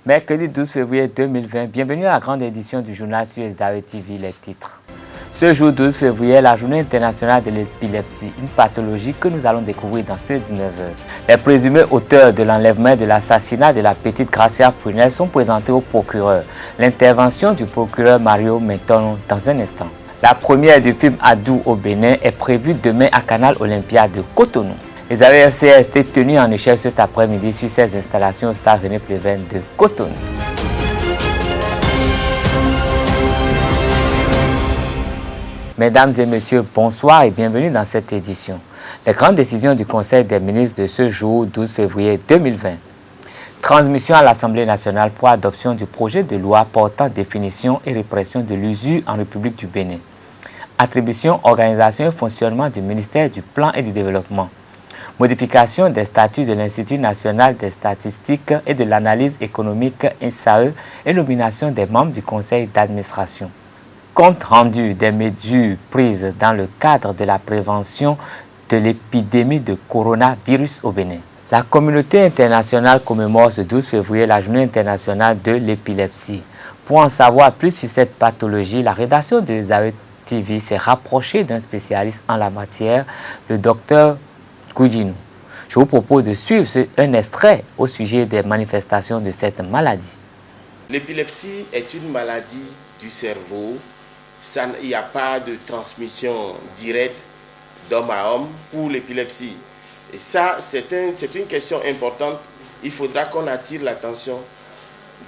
Mercredi 12 février 2020, bienvenue à la grande édition du journal sur SDAE TV, les titres. Ce jour 12 février est la journée internationale de l'épilepsie, une pathologie que nous allons découvrir dans ce 19h. Les présumés auteurs de l'enlèvement et de l'assassinat de la petite Gracia Prunel sont présentés au procureur. L'intervention du procureur Mario Menton dans un instant. La première du film Adou au Bénin est prévue demain à Canal Olympia de Cotonou. Les AFC étaient tenus en échec cet après-midi sur ces installations au stade René Pleven de Cotonou. Mesdames et messieurs, bonsoir et bienvenue dans cette édition. Les grandes décisions du Conseil des ministres de ce jour 12 février 2020. Transmission à l'Assemblée nationale pour adoption du projet de loi portant définition et répression de l'usure en République du Bénin. Attribution, organisation et fonctionnement du ministère du Plan et du Développement. Modification des statuts de l'Institut national des statistiques et de l'analyse économique INSAE et nomination des membres du conseil d'administration. Compte rendu des mesures prises dans le cadre de la prévention de l'épidémie de coronavirus au Bénin. La communauté internationale commémore ce 12 février la journée internationale de l'épilepsie. Pour en savoir plus sur cette pathologie, la rédaction de SDAE TV s'est rapprochée d'un spécialiste en la matière, le docteur Koujinou. Je vous propose de suivre un extrait au sujet des manifestations de cette maladie. L'épilepsie est une maladie du cerveau. Il n'y a pas de transmission directe d'homme à homme pour l'épilepsie. Et ça, c'est une question importante. Il faudra qu'on attire l'attention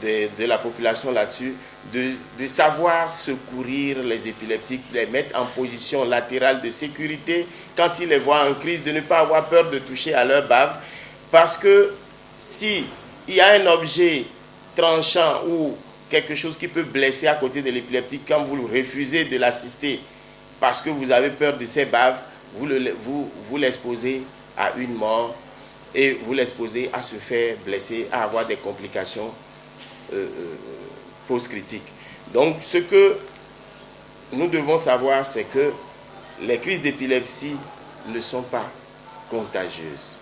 de la population là-dessus, de savoir secourir les épileptiques, les mettre en position latérale de sécurité quand ils les voient en crise, de ne pas avoir peur de toucher à leur bave, parce que s'il y a un objet tranchant ou quelque chose qui peut blesser à côté de l'épileptique, quand vous refusez de l'assister parce que vous avez peur de ces baves, vous l'exposez à une mort et vous l'exposez à se faire blesser, à avoir des complications post-critiques. Donc ce que nous devons savoir, c'est que les crises d'épilepsie ne sont pas contagieuses.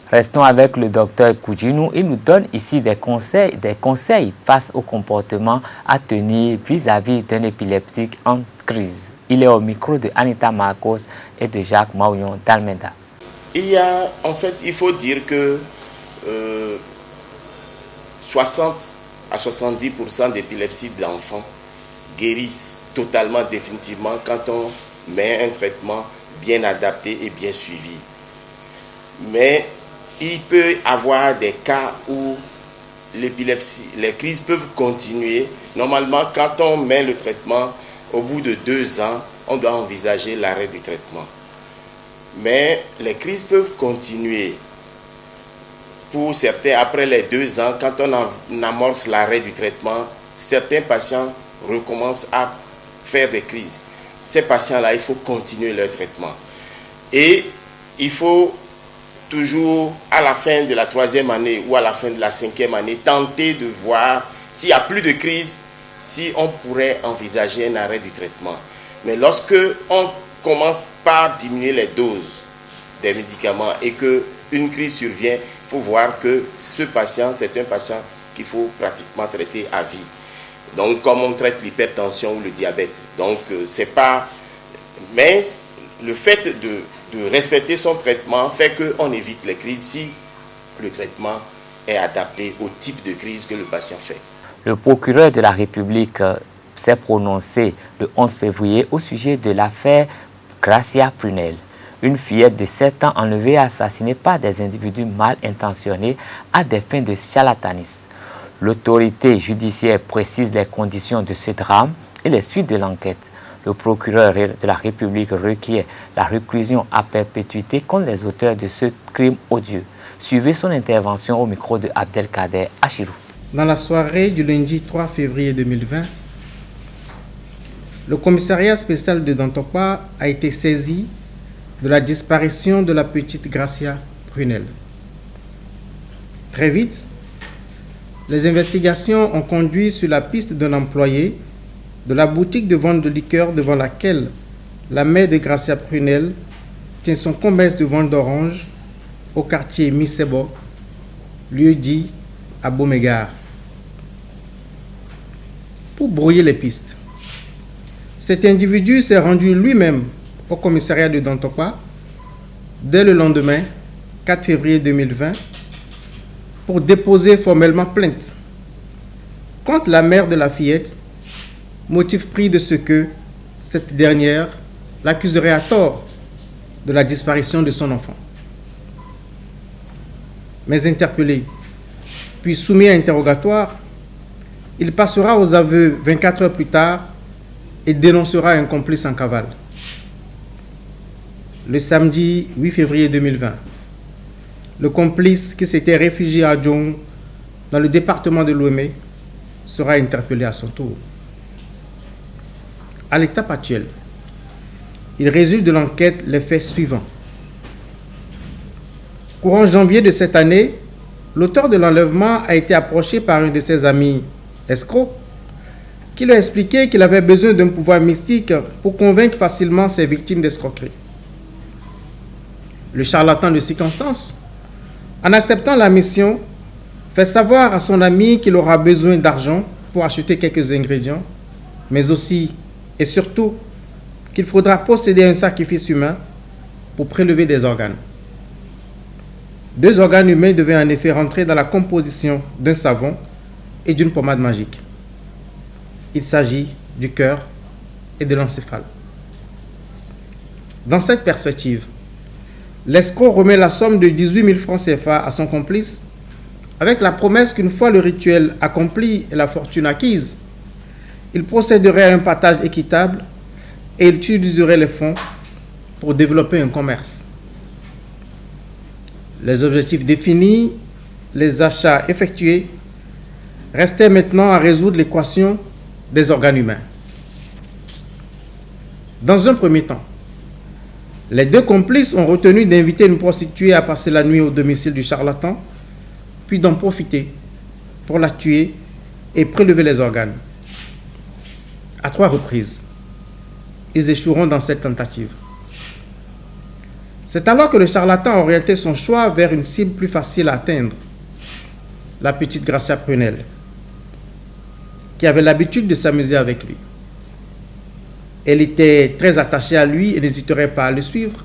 Restons avec le docteur Koujinou. Il nous donne ici des conseils face au comportement à tenir vis-à-vis d'un épileptique en crise. Il est au micro de Anita Marcos et de Jacques Maouillon d'Almeida. Il faut dire que 60 à 70% d'épilepsie d'enfants guérissent totalement, définitivement, quand on met un traitement bien adapté et bien suivi. Mais il peut y avoir des cas où l'épilepsie, les crises peuvent continuer. Normalement, quand on met le traitement, au bout de 2 ans, on doit envisager l'arrêt du traitement. Mais les crises peuvent continuer. Pour certains, après les 2 ans, quand on amorce l'arrêt du traitement, certains patients recommencent à faire des crises. Ces patients-là, il faut continuer leur traitement. Et il faut toujours, à la fin de la 3e année ou à la fin de la 5e année, tenter de voir s'il n'y a plus de crise, si on pourrait envisager un arrêt du traitement. Mais lorsque on commence par diminuer les doses des médicaments et qu'une crise survient, il faut voir que ce patient est un patient qu'il faut pratiquement traiter à vie. Donc, comme on traite l'hypertension ou le diabète. Donc, c'est pas... Mais le fait de respecter son traitement fait qu'on évite les crises si le traitement est adapté au type de crise que le patient fait. Le procureur de la République s'est prononcé le 11 février au sujet de l'affaire Gracia Prunel, une fillette de 7 ans enlevée et assassinée par des individus mal intentionnés à des fins de charlatanisme. L'autorité judiciaire précise les conditions de ce drame et les suites de l'enquête. Le procureur de la République requiert la réclusion à perpétuité contre les auteurs de ce crime odieux. Suivez son intervention au micro de Abdelkader Achirou. Dans la soirée du lundi 3 février 2020, le commissariat spécial de Dantopa a été saisi de la disparition de la petite Gracia Prunel. Très vite, les investigations ont conduit sur la piste d'un employé de la boutique de vente de liqueurs devant laquelle la mère de Gracia Prunel tient son commerce de vente d'oranges au quartier Misebo, lieu dit à Beaumégard. pour brouiller les pistes. Cet individu s'est rendu lui-même au commissariat de Dantokwa dès le lendemain, 4 février 2020, pour déposer formellement plainte contre la mère de la fillette, motif pris de ce que cette dernière l'accuserait à tort de la disparition de son enfant. Mais interpellé, puis soumis à interrogatoire, il passera aux aveux 24 heures plus tard et dénoncera un complice en cavale. Le samedi 8 février 2020, le complice qui s'était réfugié à Djong, dans le département de Lomé, sera interpellé à son tour. À l'étape actuelle, il résulte de l'enquête les faits suivants. Courant janvier de cette année, l'auteur de l'enlèvement a été approché par un de ses amis escrocs qui lui a expliqué qu'il avait besoin d'un pouvoir mystique pour convaincre facilement ses victimes d'escroquerie. Le charlatan de circonstance, en acceptant la mission, fait savoir à son ami qu'il aura besoin d'argent pour acheter quelques ingrédients, mais aussi et surtout qu'il faudra posséder un sacrifice humain pour prélever des organes. 2 organes humains devaient en effet rentrer dans la composition d'un savon et d'une pommade magique. Il s'agit du cœur et de l'encéphale. Dans cette perspective, l'escroc remet la somme de 18 000 francs CFA à son complice avec la promesse qu'une fois le rituel accompli et la fortune acquise, il procéderait à un partage équitable et il utiliserait les fonds pour développer un commerce. Les objectifs définis, les achats effectués, restaient maintenant à résoudre l'équation des organes humains. Dans un premier temps, les 2 complices ont retenu d'inviter une prostituée à passer la nuit au domicile du charlatan, puis d'en profiter pour la tuer et prélever les organes. À 3 reprises, ils échoueront dans cette tentative. C'est alors que le charlatan a orienté son choix vers une cible plus facile à atteindre, la petite Gracia Prunelle, qui avait l'habitude de s'amuser avec lui. Elle était très attachée à lui et n'hésiterait pas à le suivre.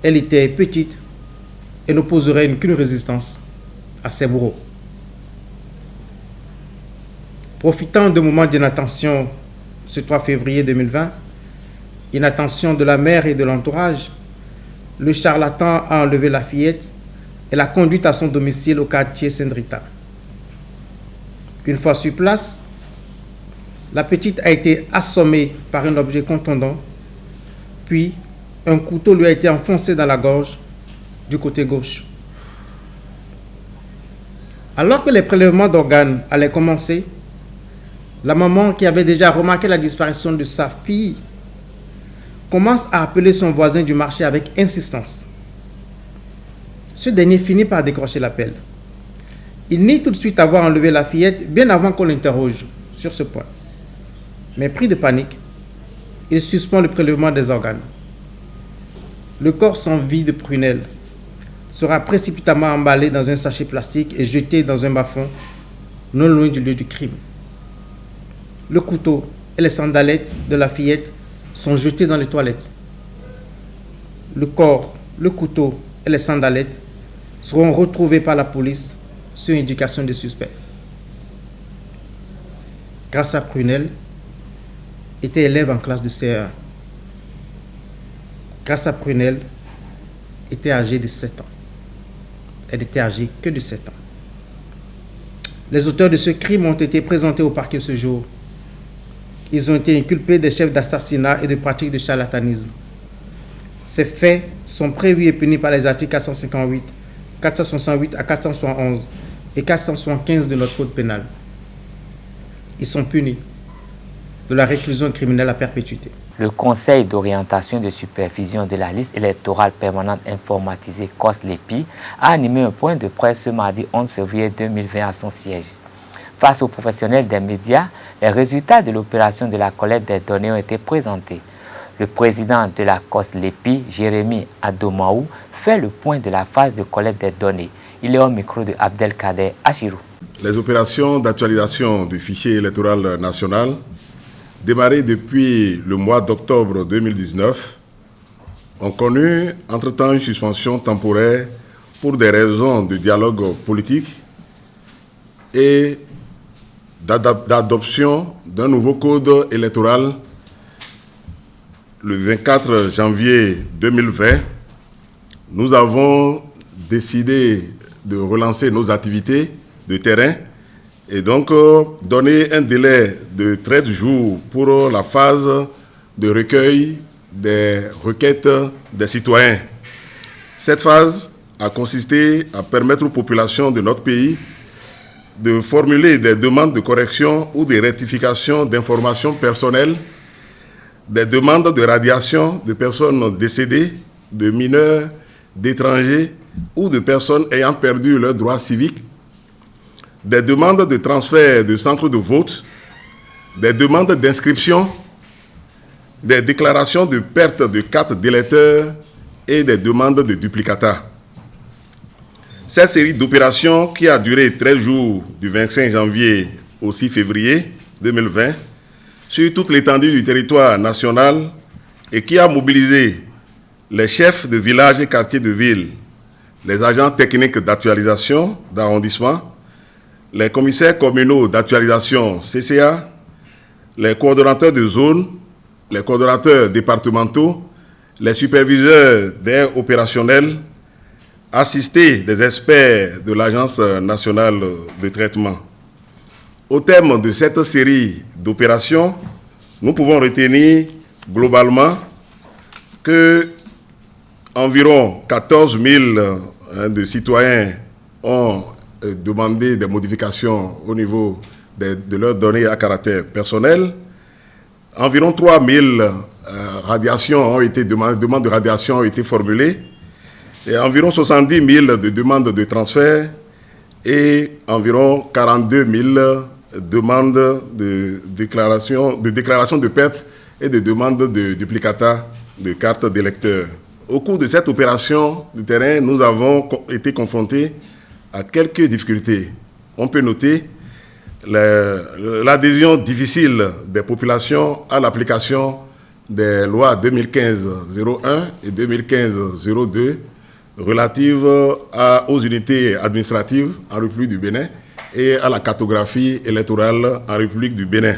Elle était petite et n'opposerait aucune résistance à ses bourreaux. Profitant d'un moment d'inattention ce 3 février 2020, inattention de la mère et de l'entourage, le charlatan a enlevé la fillette et l'a conduite à son domicile au quartier Saint-Rita. Une fois sur place, la petite a été assommée par un objet contondant, puis un couteau lui a été enfoncé dans la gorge du côté gauche. Alors que les prélèvements d'organes allaient commencer, la maman, qui avait déjà remarqué la disparition de sa fille, commence à appeler son voisin du marché avec insistance. Ce dernier finit par décrocher l'appel. Il nie tout de suite avoir enlevé la fillette bien avant qu'on l'interroge sur ce point. Mais pris de panique, il suspend le prélèvement des organes. Le corps sans vie de Prunelle sera précipitamment emballé dans un sachet plastique et jeté dans un bas-fond non loin du lieu du crime. Le couteau et les sandalettes de la fillette sont jetés dans les toilettes. Le corps, le couteau et les sandalettes seront retrouvés par la police sur indication des suspects. Gracia Prunelle était élève en classe de CE1. Gracia Prunelle était âgée de 7 ans. Elle n'était âgée que de 7 ans. Les auteurs de ce crime ont été présentés au parquet ce jour. Ils ont été inculpés des chefs d'assassinat et de pratiques de charlatanisme. Ces faits sont prévus et punis par les articles 458, 468 à 471 et 475 de notre code pénal. Ils sont punis de la réclusion criminelle à perpétuité. Le Conseil d'orientation et de supervision de la liste électorale permanente informatisée COS-LEPI a animé un point de presse ce mardi 11 février 2020 à son siège. Face aux professionnels des médias, les résultats de l'opération de la collecte des données ont été présentés. Le président de la COS-LEPI, Jérémy Adomaou, fait le point de la phase de collecte des données. Il est au micro de Abdelkader Achirou. Les opérations d'actualisation du fichier électoral national, démarrées depuis le mois d'octobre 2019, ont connu entre-temps une suspension temporaire pour des raisons de dialogue politique et d'adoption d'un nouveau code électoral le 24 janvier 2020. Nous avons décidé de relancer nos activités de terrain et donc donner un délai de 13 jours pour la phase de recueil des requêtes des citoyens. Cette phase a consisté à permettre aux populations de notre pays de formuler des demandes de correction ou de rectification d'informations personnelles, des demandes de radiation de personnes décédées, de mineurs, d'étrangers ou de personnes ayant perdu leurs droits civiques, des demandes de transfert de centres de vote, des demandes d'inscription, des déclarations de perte de carte d'électeur et des demandes de duplicata. Cette série d'opérations qui a duré 13 jours du 25 janvier au 6 février 2020 sur toute l'étendue du territoire national et qui a mobilisé les chefs de village et quartiers de ville, les agents techniques d'actualisation d'arrondissement, les commissaires communaux d'actualisation CCA, les coordonnateurs de zone, les coordonnateurs départementaux, les superviseurs d'aires opérationnelles, assistés des experts de l'Agence nationale de traitement. Au terme de cette série d'opérations, nous pouvons retenir globalement que environ 14 000 de citoyens ont demandé des modifications au niveau de leurs données à caractère personnel. Environ 3 000 demandes de radiation ont été formulées. Et environ 70 000 de demandes de transfert et environ 42 000 demandes de déclaration de perte et de demandes de duplicata de cartes d'électeur. Au cours de cette opération de terrain, nous avons été confrontés à quelques difficultés. On peut noter l'adhésion difficile des populations à l'application des lois 2015-01 et 2015-02 relatives aux unités administratives en République du Bénin et à la cartographie électorale en République du Bénin.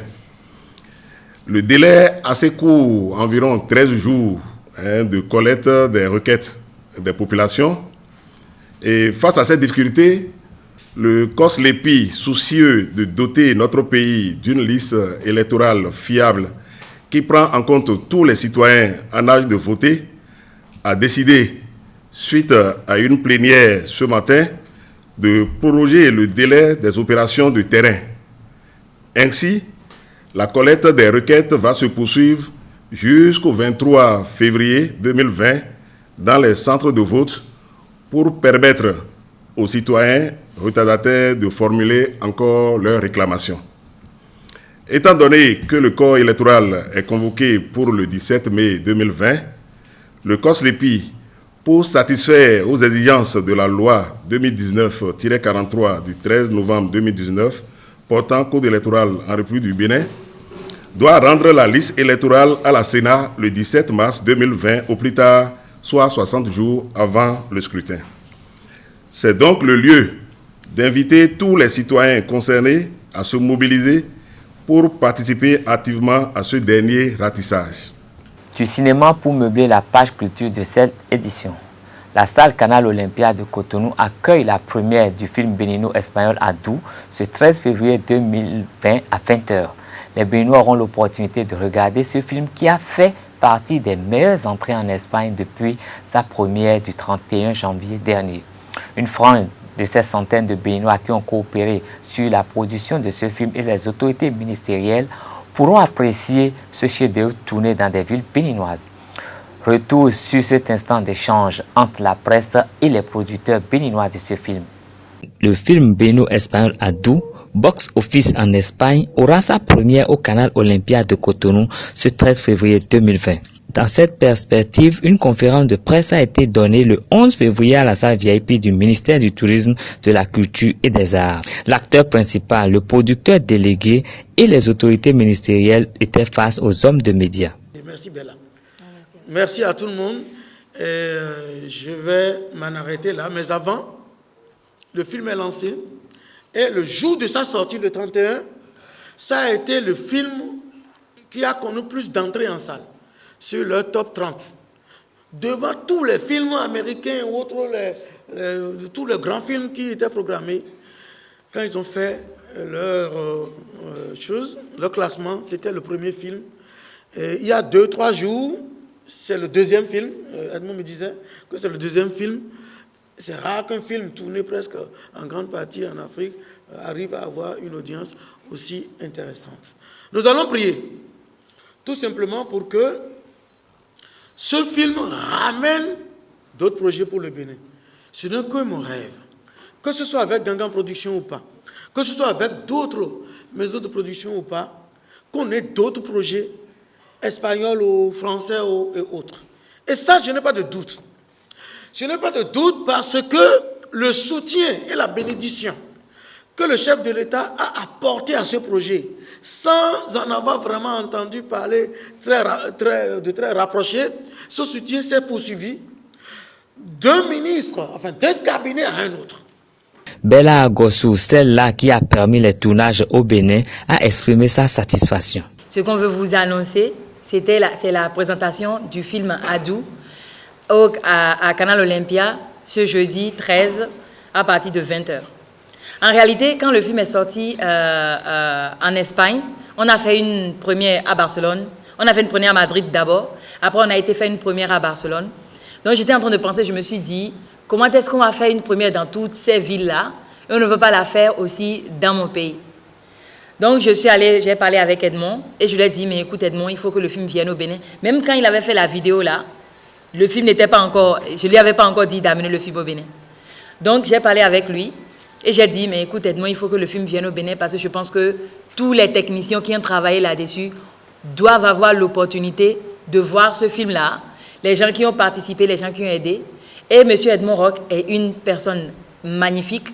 Le délai assez court, environ 13 jours, de collecte des requêtes des populations. Et face à cette difficulté, le COSLEPI, soucieux de doter notre pays d'une liste électorale fiable qui prend en compte tous les citoyens en âge de voter, a décidé, suite à une plénière ce matin, de proroger le délai des opérations de terrain. Ainsi, la collecte des requêtes va se poursuivre jusqu'au 23 février 2020 dans les centres de vote pour permettre aux citoyens retardataires de formuler encore leurs réclamations. Étant donné que le corps électoral est convoqué pour le 17 mai 2020, le COSLEPI, pour satisfaire aux exigences de la loi 2019-43 du 13 novembre 2019 portant code électoral en République du Bénin, doit rendre la liste électorale à la Sénat le 17 mars 2020 au plus tard, soit 60 jours avant le scrutin. C'est donc le lieu d'inviter tous les citoyens concernés à se mobiliser pour participer activement à ce dernier ratissage. Du cinéma pour meubler la page culture de cette édition. La salle Canal Olympia de Cotonou accueille la première du film bénino-espagnol Adou ce 13 février 2020 à 20h. Les Béninois auront l'opportunité de regarder ce film qui a fait partie des meilleures entrées en Espagne depuis sa première du 31 janvier dernier. Une frange de ces centaines de Béninois qui ont coopéré sur la production de ce film et les autorités ministérielles pourront apprécier ce chef-d'œuvre tourné dans des villes béninoises. Retour sur cet instant d'échange entre la presse et les producteurs béninois de ce film. Le film bénino-espagnol Adou, box office en Espagne, aura sa première au Canal Olympia de Cotonou ce 13 février 2020. Dans cette perspective, une conférence de presse a été donnée le 11 février à la salle VIP du ministère du Tourisme, de la Culture et des Arts. L'acteur principal, le producteur délégué et les autorités ministérielles étaient face aux hommes de médias. Merci Bella. Merci à tout le monde. Je vais m'en arrêter là. Mais avant, le film est lancé. Et le jour de sa sortie, le 31, ça a été le film qui a connu plus d'entrées en salle sur le top 30. Devant tous les films américains ou autres, tous les grands films qui étaient programmés, quand ils ont fait leur classement, c'était le premier film. Et il y a 2-3 jours, c'est le deuxième film. Edmond me disait que c'est le deuxième film. C'est rare qu'un film tourné presque en grande partie en Afrique arrive à avoir une audience aussi intéressante. Nous allons prier, tout simplement pour que ce film ramène d'autres projets pour le Bénin. Ce n'est que mon rêve. Que ce soit avec Gangan Production ou pas, que ce soit avec d'autres maisons de production ou pas, qu'on ait d'autres projets espagnols ou français et autres. Et ça, je n'ai pas de doute. Je n'ai pas de doute parce que le soutien et la bénédiction que le chef de l'État a apporté à ce projet, sans en avoir vraiment entendu parler de très rapproché, ce soutien s'est poursuivi d'un ministre, enfin d'un cabinet à un autre. Bella Agossou, celle-là qui a permis les tournages au Bénin, a exprimé sa satisfaction. Ce qu'on veut vous annoncer, c'est la présentation du film Adou à Canal Olympia ce jeudi 13 à partir de 20h. En réalité, quand le film est sorti en Espagne, on a fait une première à Barcelone, on a fait une première à Madrid d'abord, après on a été fait une première à Barcelone. Donc j'étais en train de penser, je me suis dit, comment est-ce qu'on va faire une première dans toutes ces villes-là et on ne veut pas la faire aussi dans mon pays. Donc j'ai parlé avec Edmond et je lui ai dit, mais écoute Edmond, il faut que le film vienne au Bénin. Même quand il avait fait la vidéo là, le film n'était pas encore, je ne lui avais pas encore dit d'amener le film au Bénin. Donc j'ai parlé avec lui et j'ai dit, mais écoute Edmond, il faut que le film vienne au Bénin parce que je pense que tous les techniciens qui ont travaillé là-dessus doivent avoir l'opportunité de voir ce film-là, les gens qui ont participé, les gens qui ont aidé. Et M. Edmond Roch est une personne magnifique,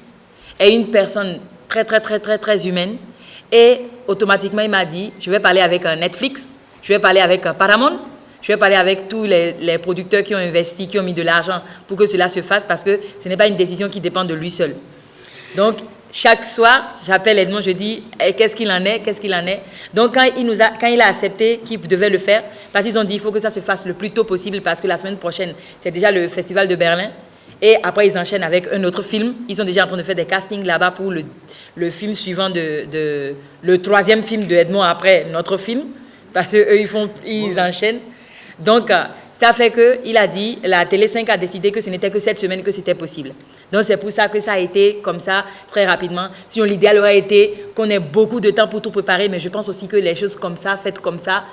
est une personne très humaine. Et automatiquement, il m'a dit, je vais parler avec Netflix, je vais parler avec Paramount, je vais parler avec tous les producteurs qui ont investi, qui ont mis de l'argent pour que cela se fasse, parce que ce n'est pas une décision qui dépend de lui seul. Donc, chaque soir, j'appelle Edmond, je dis, qu'est-ce qu'il en est. Donc, quand il a accepté qu'il devait le faire, parce qu'ils ont dit, il faut que ça se fasse le plus tôt possible, parce que la semaine prochaine, c'est déjà le Festival de Berlin. Et après, ils enchaînent avec un autre film. Ils sont déjà en train de faire des castings là-bas pour le film suivant, le troisième film de Edmond après notre film, parce qu'eux, ils enchaînent. Donc, ça fait qu'il a dit, la Télé 5 a décidé que ce n'était que cette semaine que c'était possible. Donc, c'est pour ça que ça a été comme ça, très rapidement. Sinon, l'idéal aurait été qu'on ait beaucoup de temps pour tout préparer, mais je pense aussi que les choses comme ça, faites comme ça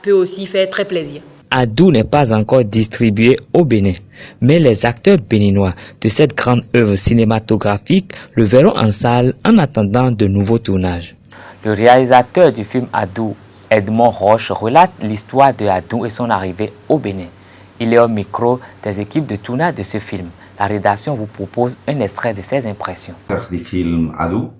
peut aussi faire très plaisir. Adou n'est pas encore distribué au Bénin, mais les acteurs béninois de cette grande œuvre cinématographique le verront en salle en attendant de nouveaux tournages. Le réalisateur du film Adou, Edmond Roch, relate l'histoire de Adou et son arrivée au Bénin. Il est au micro des équipes de tournage de ce film. La rédaction vous propose un extrait de ses impressions. Du film Adou,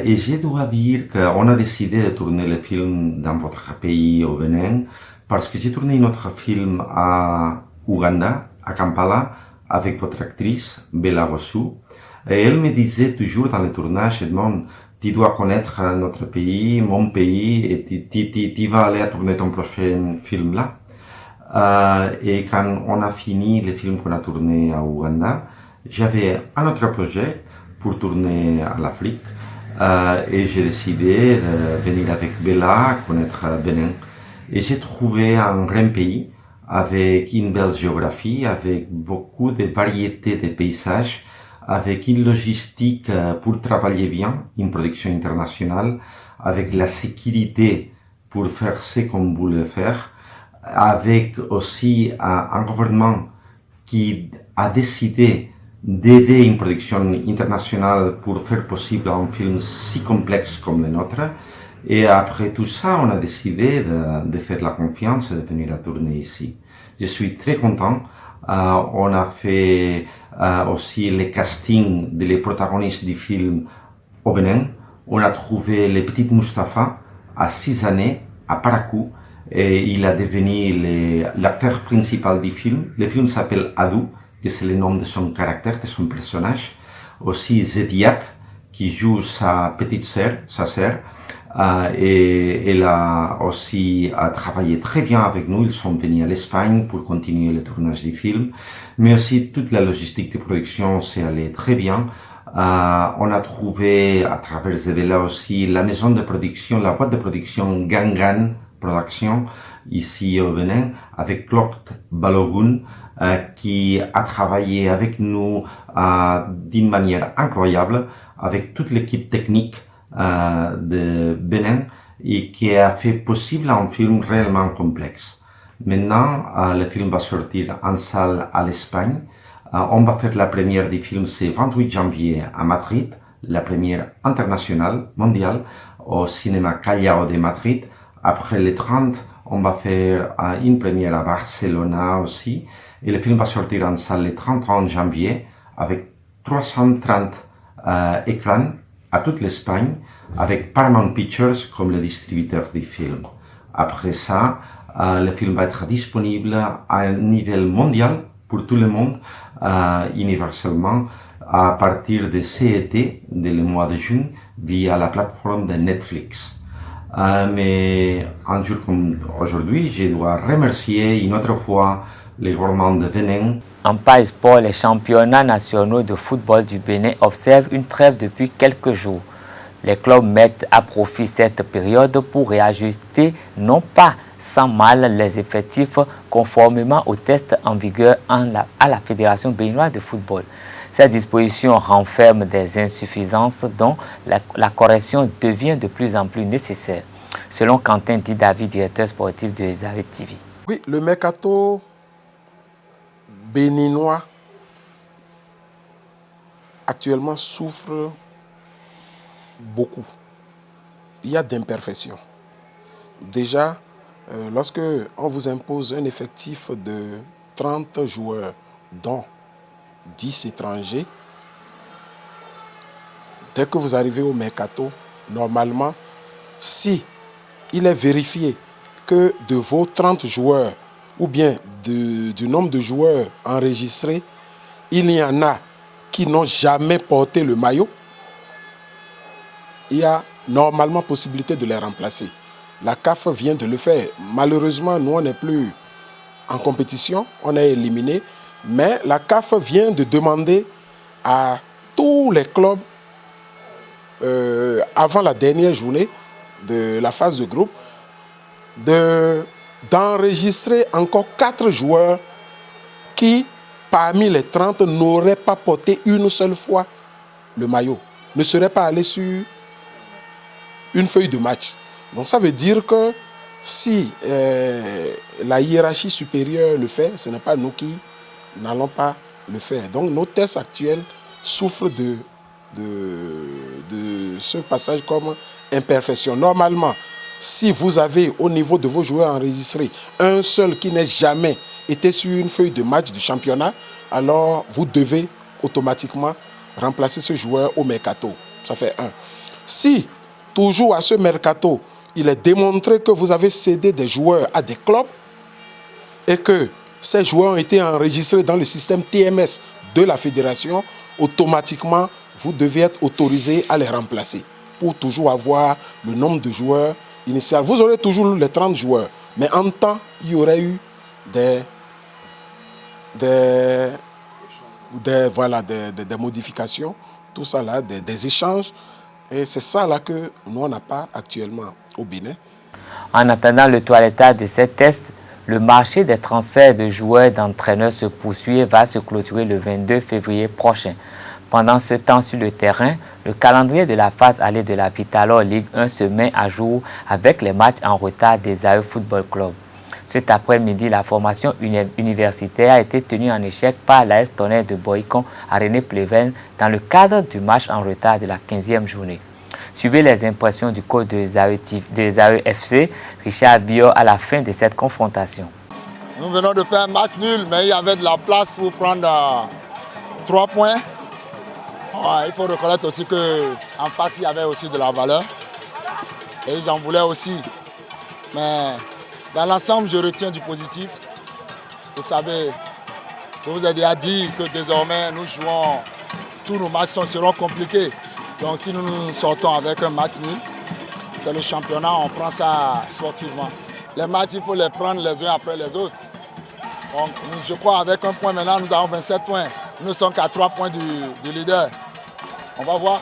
et je dois dire qu'on a décidé de tourner le film dans votre pays, au Bénin, parce que j'ai tourné notre film à Ouganda, à Kampala, avec votre actrice, Bella Agossou. Et elle me disait toujours dans le tournage, Edmond, tu dois connaître notre pays, mon pays, et tu vas aller à tourner ton prochain film là. Et quand on a fini le film qu'on a tourné à Ouganda, j'avais un autre projet pour tourner à l'Afrique. Et j'ai décidé de venir avec Bella, connaître Bénin. Et j'ai trouvé un grand pays avec une belle géographie, avec beaucoup de variétés de paysages, avec une logistique pour travailler bien, une production internationale, avec la sécurité pour faire ce qu'on voulait faire, avec aussi un gouvernement qui a décidé d'aider une production internationale pour faire possible un film si complexe comme le nôtre. Et après tout ça, on a décidé de faire la confiance et de venir à tourner ici. Je suis très content. On a fait aussi le casting des protagonistes du film au Bénin. On a trouvé le petit Mustapha à 6 années à Parakou et il a devenu l'acteur principal du film. Le film s'appelle Adou, que c'est le nom de son caractère, de son personnage. Aussi Zediat, qui joue sa petite sœur, sa sœur. Et elle a aussi travaillé très bien avec nous. Ils sont venus à l'Espagne pour continuer le tournage du film. Mais aussi toute la logistique de production s'est allée très bien. On a trouvé à travers Zebela aussi la maison de production, la boîte de production Gangan Production, ici au Bénin, avec Claude Balogun, qui a travaillé avec nous d'une manière incroyable, avec toute l'équipe technique de Bénin et qui a fait possible un film réellement complexe. Maintenant, le film va sortir en salle à l'Espagne. On va faire la première du film, c'est 28 janvier à Madrid, la première internationale, mondiale, au cinéma Callao de Madrid. Après le 30, on va faire une première à Barcelona aussi. Et le film va sortir en salle le 31 janvier avec 330 écrans à toute l'Espagne, avec Paramount Pictures comme le distributeur du film. Après ça, le film va être disponible à un niveau mondial pour tout le monde, universellement, à partir de cet été, le mois de juin, via la plateforme de Netflix. Mais un jour comme aujourd'hui, je dois remercier une autre fois les gouvernements de Bénin. En page sport, les championnats nationaux de football du Bénin observent une trêve depuis quelques jours. Les clubs mettent à profit cette période pour réajuster, non pas sans mal, les effectifs conformément aux tests en vigueur à la Fédération béninoise de football. Cette disposition renferme des insuffisances dont la correction devient de plus en plus nécessaire, selon Quentin Didavi, directeur sportif de Zavet TV. Oui, le mercato béninois actuellement souffre beaucoup. Il y a d'imperfections. Déjà, lorsque on vous impose un effectif de 30 joueurs, dont 10 étrangers, dès que vous arrivez au mercato, normalement, si il est vérifié que de vos 30 joueurs, ou bien du nombre de joueurs enregistrés, il y en a qui n'ont jamais porté le maillot, il y a normalement possibilité de les remplacer. La CAF vient de le faire. Malheureusement, nous, on n'est plus en compétition, on est éliminé, mais la CAF vient de demander à tous les clubs, avant la dernière journée de la phase de groupe, d'enregistrer encore 4 joueurs qui, parmi les 30, n'auraient pas porté une seule fois le maillot, ne seraient pas allés sur une feuille de match. Donc ça veut dire que si la hiérarchie supérieure le fait, ce n'est pas nous qui n'allons pas le faire. Donc nos tests actuels souffrent de ce passage comme imperfection. Normalement, si vous avez au niveau de vos joueurs enregistrés un seul qui n'ait jamais été sur une feuille de match du championnat, alors vous devez automatiquement remplacer ce joueur au mercato. Ça fait 1. Si, toujours à ce mercato, il est démontré que vous avez cédé des joueurs à des clubs et que ces joueurs ont été enregistrés dans le système TMS de la fédération, automatiquement, vous devez être autorisé à les remplacer pour toujours avoir le nombre de joueurs initial. Vous aurez toujours les 30 joueurs, mais en temps, il y aurait eu des modifications, tout ça là, des échanges. Et c'est ça là que nous, on n'a pas actuellement au Bénin. En attendant le toilettage de ces tests, le marché des transferts de joueurs et d'entraîneurs se poursuit et va se clôturer le 22 février prochain. Pendant ce temps sur le terrain, le calendrier de la phase allée de la Vitalor Ligue 1 se met à jour avec les matchs en retard des AE Football Club. Cet après-midi, la formation universitaire a été tenue en échec par l'AS Tonnerre de Boycon à René Pleven dans le cadre du match en retard de la 15e journée. Suivez les impressions du coach de Zaïre FC, Richard Biot, à la fin de cette confrontation. Nous venons de faire un match nul, mais il y avait de la place pour prendre 3 points. Il faut reconnaître aussi qu'en face, il y avait aussi de la valeur. Et ils en voulaient aussi. Mais dans l'ensemble, je retiens du positif. Vous savez, je vous ai déjà dit que désormais, nous jouons, tous nos matchs seront compliqués. Donc si nous sortons avec un match nul, c'est le championnat, on prend ça sportivement. Les matchs, il faut les prendre les uns après les autres. Donc, je crois qu'avec un point maintenant, nous avons 27 points. Nous sommes qu'à 3 points du leader. On va voir.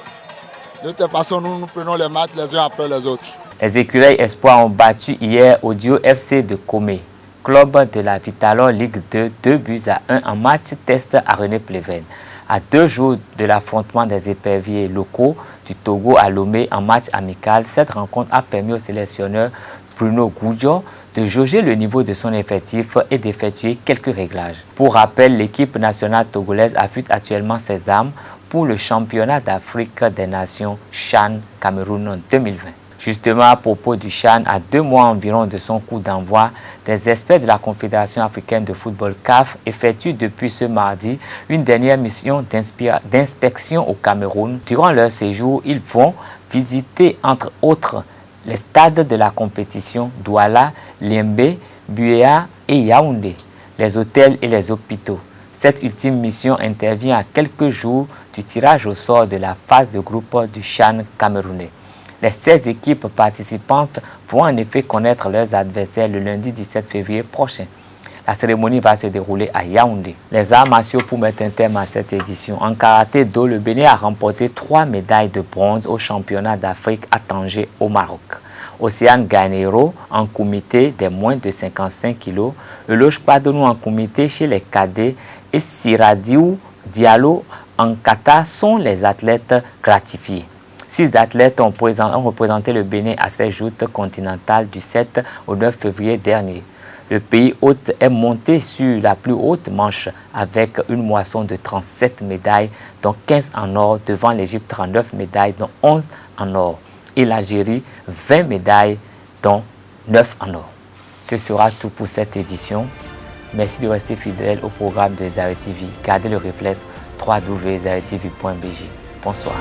De toute façon, nous prenons les matchs les uns après les autres. Les Écureuils Espoirs ont battu hier Audio FC de Comé, club de la Vitalon Ligue 2, 2-1 en match test à René Pleven. À 2 jours de l'affrontement des éperviers locaux du Togo à Lomé en match amical, cette rencontre a permis au sélectionneur Bruno Goudio de jauger le niveau de son effectif et d'effectuer quelques réglages. Pour rappel, l'équipe nationale togolaise affûte actuellement ses armes pour le championnat d'Afrique des Nations CHAN Cameroun 2020. Justement, à propos du CHAN, à 2 mois environ de son coup d'envoi, des experts de la Confédération africaine de football CAF effectuent depuis ce mardi une dernière mission d'inspection au Cameroun. Durant leur séjour, ils vont visiter entre autres les stades de la compétition Douala, Liembé, Buea et Yaoundé, les hôtels et les hôpitaux. Cette ultime mission intervient à quelques jours du tirage au sort de la phase de groupe du CHAN camerounais. Les 16 équipes participantes vont en effet connaître leurs adversaires le lundi 17 février prochain. La cérémonie va se dérouler à Yaoundé. Les arts martiaux pour mettre un terme à cette édition. En karaté-do, le Bénin a remporté 3 médailles de bronze au championnat d'Afrique à Tanger au Maroc. Océane Gainero en comité des moins de 55 kg, Eloge Padonou en comité chez les cadets et Siradiou Diallo en kata sont les athlètes gratifiés. 6 athlètes ont représenté le Bénin à ces joutes continentales du 7 au 9 février dernier. Le pays hôte est monté sur la plus haute manche avec une moisson de 37 médailles, dont 15 en or, devant l'Égypte 39 médailles, dont 11 en or, et l'Algérie 20 médailles, dont 9 en or. Ce sera tout pour cette édition. Merci de rester fidèle au programme de Zaïre TV. Gardez le réflexe www.zaïretv.bj. Bonsoir.